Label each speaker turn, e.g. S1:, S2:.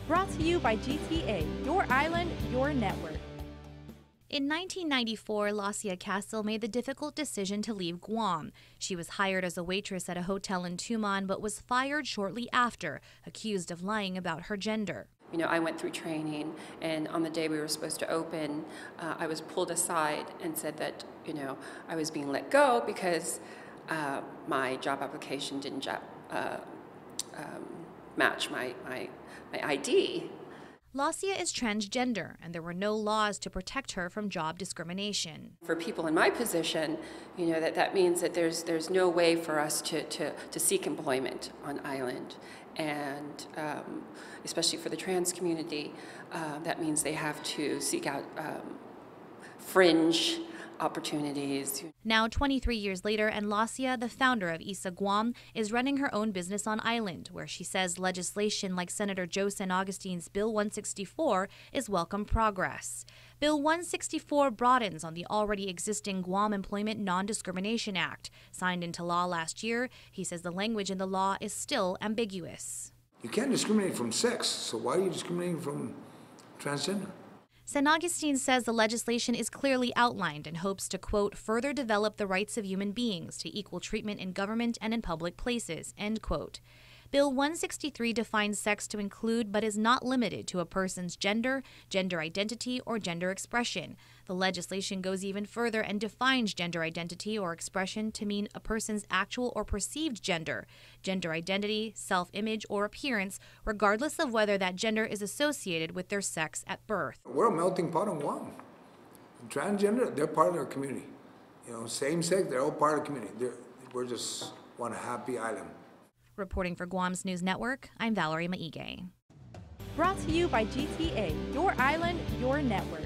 S1: Brought to you by GTA, your island, your network.
S2: In 1994, Lacia Castle made the difficult decision to leave Guam. She was hired as a waitress at a hotel in Tumon, but was fired shortly after, accused of lying about her gender.
S3: You know, I went through training, and on the day we were supposed to open, I was pulled aside and said that, you know, I was being let go because my job application didn't match my ID.
S2: Lacia is transgender, and there were no laws to protect her from job discrimination.
S3: For people in my position, you know, that means that there's no way for us to seek employment on island, and especially for the trans community, that means they have to seek out fringe opportunities.
S2: Now, 23 years later, and Lacia, the founder of ISA Guam, is running her own business on island, where she says legislation like Senator Joe San Agustin's Bill 164 is welcome progress. Bill 164 broadens on the already existing Guam Employment Non-Discrimination Act. Signed into law last year, he says the language in the law is still ambiguous.
S4: You can't discriminate from sex, so why are you discriminating from transgender?
S2: San Agustin says the legislation is clearly outlined and hopes to, quote, further develop the rights of human beings to equal treatment in government and in public places, end quote. Bill 163 defines sex to include but is not limited to a person's gender, gender identity, or gender expression. The legislation goes even further and defines gender identity or expression to mean a person's actual or perceived gender, gender identity, self-image, or appearance, regardless of whether that gender is associated with their sex at birth.
S4: We're a melting pot on Guam. Transgender, they're part of our community. You know, same sex, they're all part of the community. We're just one happy island.
S2: Reporting for Guam's News Network, I'm Valerie Maige.
S1: Brought to you by GTA, your island, your network.